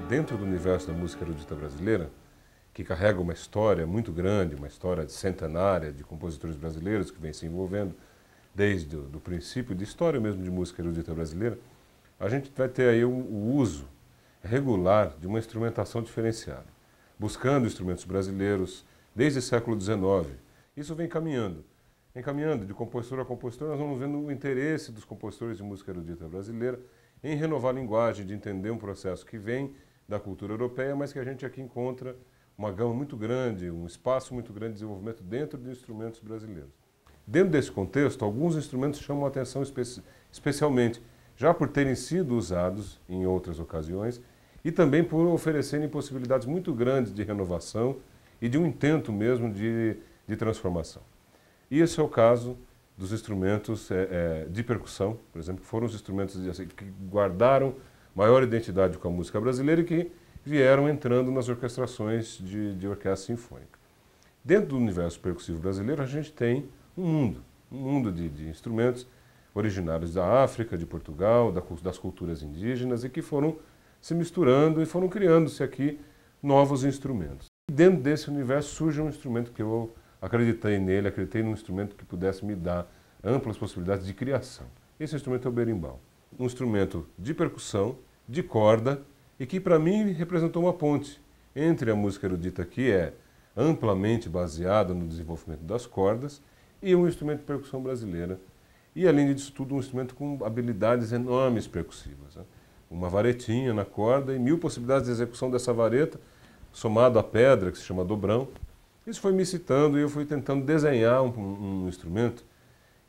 Dentro do universo da música erudita brasileira, que carrega uma história muito grande, uma história centenária de compositores brasileiros que vem se envolvendo desde o princípio de história mesmo de música erudita brasileira, a gente vai ter aí o uso regular de uma instrumentação diferenciada, buscando instrumentos brasileiros desde o século XIX. Isso vem caminhando de compositor a compositor. Nós vamos vendo o interesse dos compositores de música erudita brasileira em renovar a linguagem, de entender um processo que vem da cultura europeia, mas que a gente aqui encontra uma gama muito grande, um espaço muito grande de desenvolvimento dentro de instrumentos brasileiros. Dentro desse contexto, alguns instrumentos chamam a atenção especialmente, já por terem sido usados em outras ocasiões e também por oferecerem possibilidades muito grandes de renovação e de um intento mesmo de transformação. E esse é o caso dos instrumentos de percussão, por exemplo, que foram os instrumentos que guardaram maior identidade com a música brasileira e que vieram entrando nas orquestrações de orquestra sinfônica. Dentro do universo percussivo brasileiro, a gente tem um mundo de instrumentos originários da África, de Portugal, das culturas indígenas e que foram se misturando e foram criando-se aqui novos instrumentos. E dentro desse universo surge um instrumento que eu acreditei num instrumento que pudesse me dar amplas possibilidades de criação. Esse instrumento é o berimbau. Um instrumento de percussão, de corda, e que para mim representou uma ponte entre a música erudita, que é amplamente baseada no desenvolvimento das cordas, e um instrumento de percussão brasileira. E além disso tudo, um instrumento com habilidades enormes percussivas, né? Uma varetinha na corda e 1000 possibilidades de execução dessa vareta, somado à pedra, que se chama dobrão. Isso foi me excitando e eu fui tentando desenhar um instrumento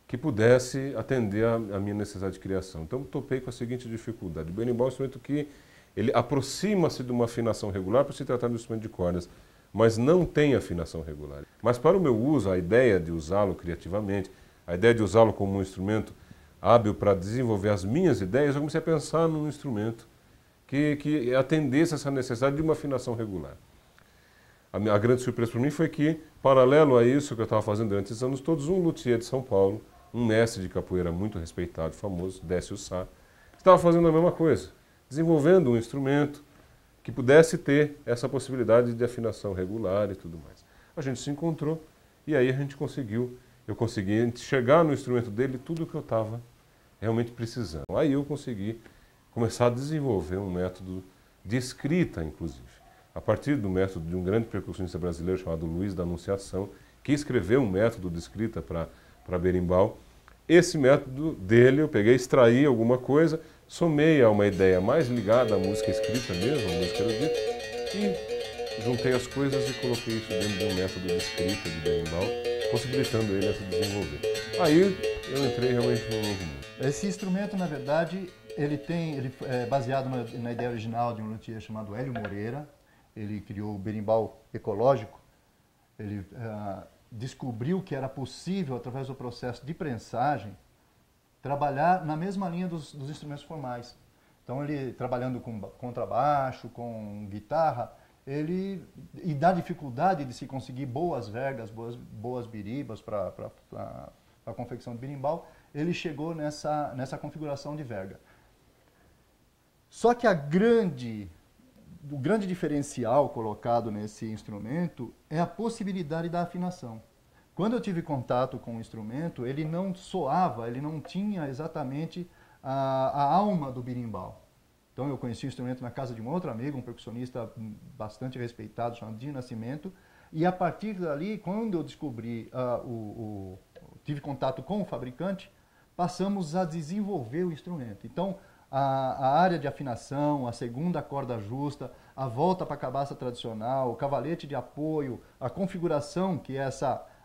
que pudesse atender a minha necessidade de criação. Então, topei com a seguinte dificuldade. O berimbau é um instrumento que ele aproxima-se de uma afinação regular por se tratar de um instrumento de cordas, mas não tem afinação regular. Mas para o meu uso, a ideia de usá-lo criativamente, a ideia de usá-lo como um instrumento hábil para desenvolver as minhas ideias, eu comecei a pensar num instrumento que atendesse essa necessidade de uma afinação regular. A grande surpresa para mim foi que, paralelo a isso que eu estava fazendo durante esses anos todos, um luthier de São Paulo, um mestre de capoeira muito respeitado, famoso, Décio Sá, estava fazendo a mesma coisa, desenvolvendo um instrumento que pudesse ter essa possibilidade de afinação regular e tudo mais. A gente se encontrou e aí eu consegui chegar no instrumento dele tudo o que eu estava realmente precisando. Aí eu consegui começar a desenvolver um método de escrita, inclusive, a partir do método de um grande percussionista brasileiro chamado Luiz da Anunciação, que escreveu um método de escrita para berimbau. Esse método dele eu peguei, extraí alguma coisa, somei a uma ideia mais ligada à música escrita mesmo, à música erudita, e juntei as coisas e coloquei isso dentro de um método de escrita de berimbau, possibilitando ele a se desenvolver. Aí eu entrei realmente no novo mundo. Esse instrumento, na verdade, ele é baseado na ideia original de um luthier chamado Hélio Moreira. Ele criou o berimbau ecológico. Ele descobriu que era possível, através do processo de prensagem, trabalhar na mesma linha dos instrumentos formais. Então, ele trabalhando com contrabaixo, com guitarra, e da dificuldade de se conseguir boas vergas, boas biribas para a confecção de berimbau, ele chegou nessa configuração de verga. Só que o grande diferencial colocado nesse instrumento é a possibilidade da afinação. Quando eu tive contato com o instrumento, ele não soava, ele não tinha exatamente a alma do berimbau. Então eu conheci o instrumento na casa de um outro amigo, um percussionista bastante respeitado, chamado Dinho Nascimento, e a partir dali, quando eu descobri, tive contato com o fabricante, passamos a desenvolver o instrumento. Então, a área de afinação, a segunda corda justa, a volta para a cabaça tradicional, o cavalete de apoio, a configuração, que é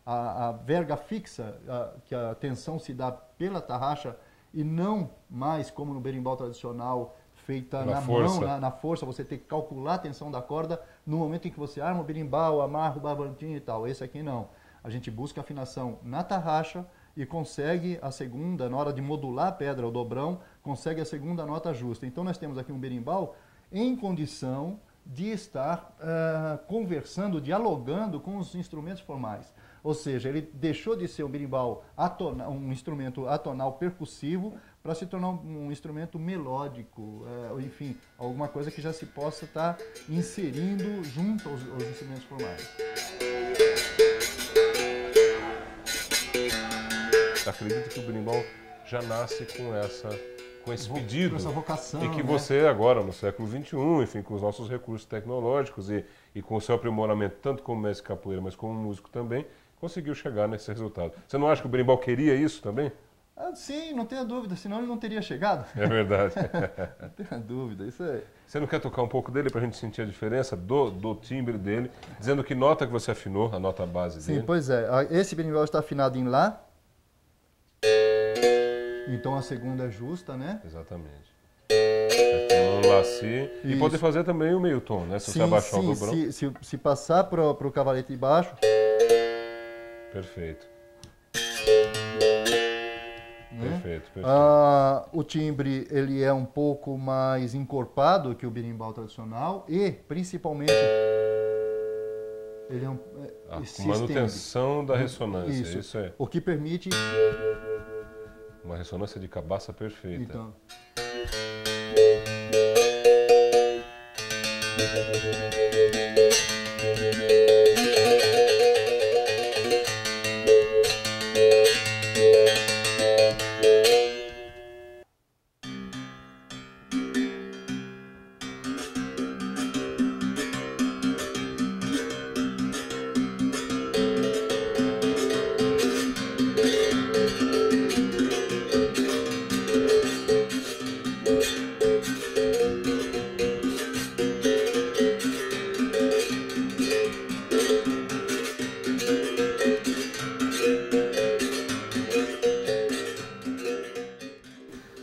a verga fixa, que a tensão se dá pela tarraxa e não mais como no berimbau tradicional, feita na mão, na força, você tem que calcular a tensão da corda no momento em que você arma o berimbau, amarra o barbantinho e tal. Esse aqui não. A gente busca afinação na tarraxa e consegue a segunda, na hora de modular a pedra, o dobrão, consegue a segunda nota justa. Então nós temos aqui um berimbau em condição de estar conversando, dialogando com os instrumentos formais. Ou seja, ele deixou de ser um berimbau um instrumento atonal percussivo para se tornar um instrumento melódico, enfim, alguma coisa que já se possa estar inserindo junto aos instrumentos formais. Acredito que o berimbau já nasce com esse pedido, com essa vocação, e que né? você agora, no século XXI, enfim, com os nossos recursos tecnológicos e com o seu aprimoramento, tanto como mestre capoeira, mas como músico também, conseguiu chegar nesse resultado. Você não acha que o berimbau queria isso também? Sim, não tenha dúvida, senão ele não teria chegado. É verdade. Não tenha dúvida, isso é... Você não quer tocar um pouco dele para a gente sentir a diferença do timbre dele, dizendo que nota que você afinou, a nota base dele? Sim, pois é. Esse berimbau está afinado em Lá. Então a segunda é justa, né? Exatamente. Aqui no Lá, Si. E Isso. pode fazer também o meio tom, né? Se Sim, você abaixar o sim, dobrão. se passar para o cavalete de baixo, Perfeito. né? Perfeito. O timbre ele é um pouco mais encorpado que o berimbau tradicional e, principalmente, ele é A manutenção da ressonância, isso é. O que permite... Uma ressonância de cabaça perfeita. Então...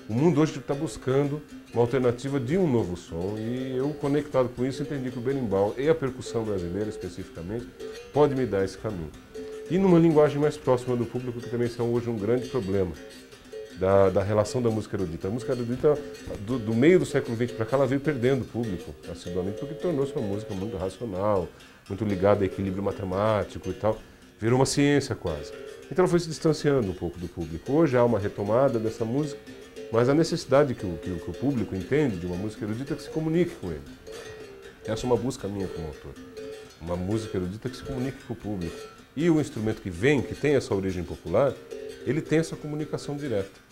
O mundo hoje está buscando uma alternativa de um novo som e eu, conectado com isso, entendi que o berimbau e a percussão brasileira, especificamente, pode me dar esse caminho. E numa linguagem mais próxima do público, que também são hoje um grande problema da relação da música erudita. A música erudita, do meio do século XX para cá, ela veio perdendo público, assiduamente, porque tornou-se uma música muito racional, muito ligada a equilíbrio matemático e tal. Virou uma ciência quase. Então ela foi se distanciando um pouco do público. Hoje há uma retomada dessa música, mas a necessidade que o público entende de uma música erudita é que se comunique com ele. Essa é uma busca minha como autor. Uma música erudita que se comunique com o público. E o instrumento que vem, que tem essa origem popular, ele tem essa comunicação direta.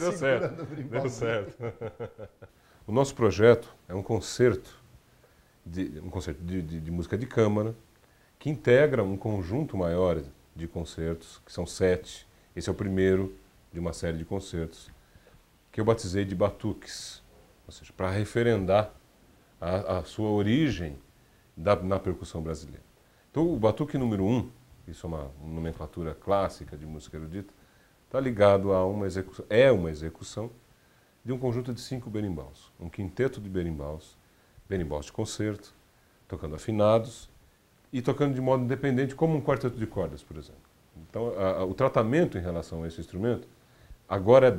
Deu certo, deu certo. O nosso projeto é um concerto de música de câmara que integra um conjunto maior de concertos, que são 7. Esse é o primeiro de uma série de concertos que eu batizei de batuques, ou seja, para referendar a sua origem na percussão brasileira. Então, o batuque número 1, isso é uma nomenclatura clássica de música erudita, está ligado a uma execução de um conjunto de 5 berimbaus, um quinteto de berimbaus, berimbaus de concerto, tocando afinados e tocando de modo independente, como um quarteto de cordas, por exemplo. Então, o tratamento em relação a esse instrumento agora é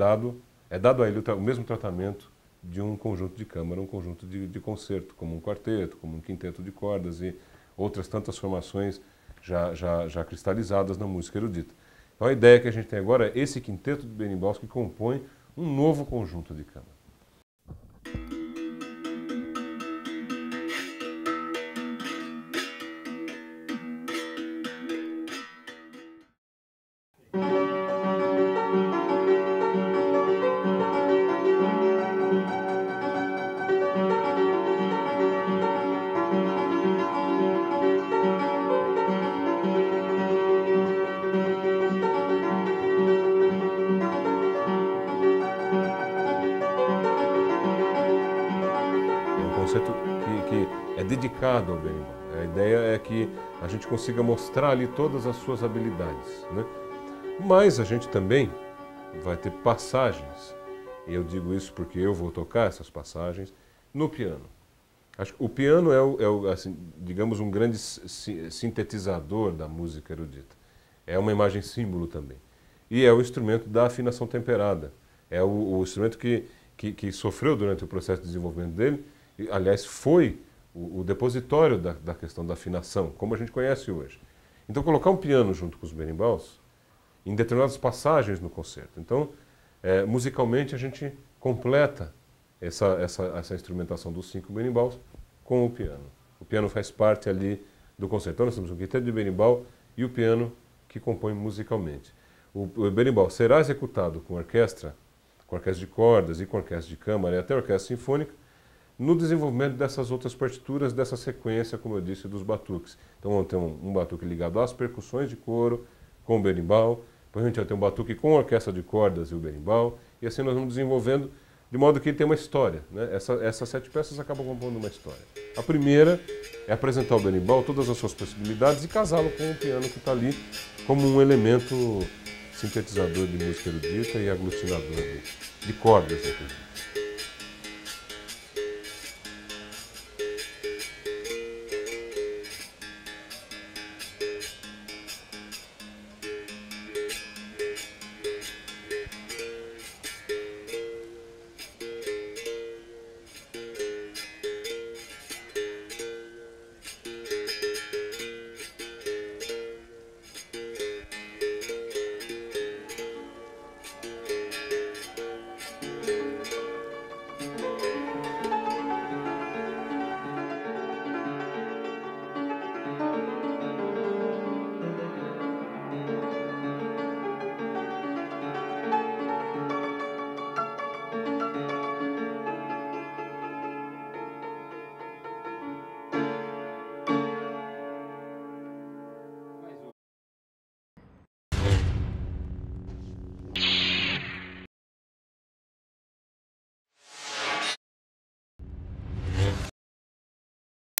dado a ele o mesmo tratamento de um conjunto de câmara, um conjunto de concerto, como um quarteto, como um quinteto de cordas e outras tantas formações já cristalizadas na música erudita. Então a ideia que a gente tem agora é esse quinteto de berimbaus que compõe um novo conjunto de câmara. concerto que é dedicado ao berimbau. A ideia é que a gente consiga mostrar ali todas as suas habilidades, né? Mas a gente também vai ter passagens, e eu digo isso porque eu vou tocar essas passagens, no piano. Acho que o piano assim, digamos, um grande sintetizador da música erudita. É uma imagem símbolo também. E é o instrumento da afinação temperada. É o instrumento que sofreu durante o processo de desenvolvimento dele, e, aliás, foi o depositório da questão da afinação, como a gente conhece hoje. Então, colocar um piano junto com os berimbaus, em determinadas passagens no concerto. Então, musicalmente, a gente completa essa instrumentação dos 5 berimbaus com o piano. O piano faz parte ali do concerto. Então, nós temos um quinteto de berimbau e o piano que compõe musicalmente. O berimbau será executado com orquestra de cordas e com orquestra de câmara e até orquestra sinfônica, no desenvolvimento dessas outras partituras, dessa sequência, como eu disse, dos batuques. Então vamos ter um batuque ligado às percussões de coro, com o berimbau, depois a gente vai ter um batuque com a orquestra de cordas e o berimbau, e assim nós vamos desenvolvendo, de modo que ele tem uma história, né? Essas 7 peças acabam compondo uma história. A primeira é apresentar o berimbau, todas as suas possibilidades, e casá-lo com o piano que está ali como um elemento sintetizador de música erudita e aglutinador de cordas, inclusive.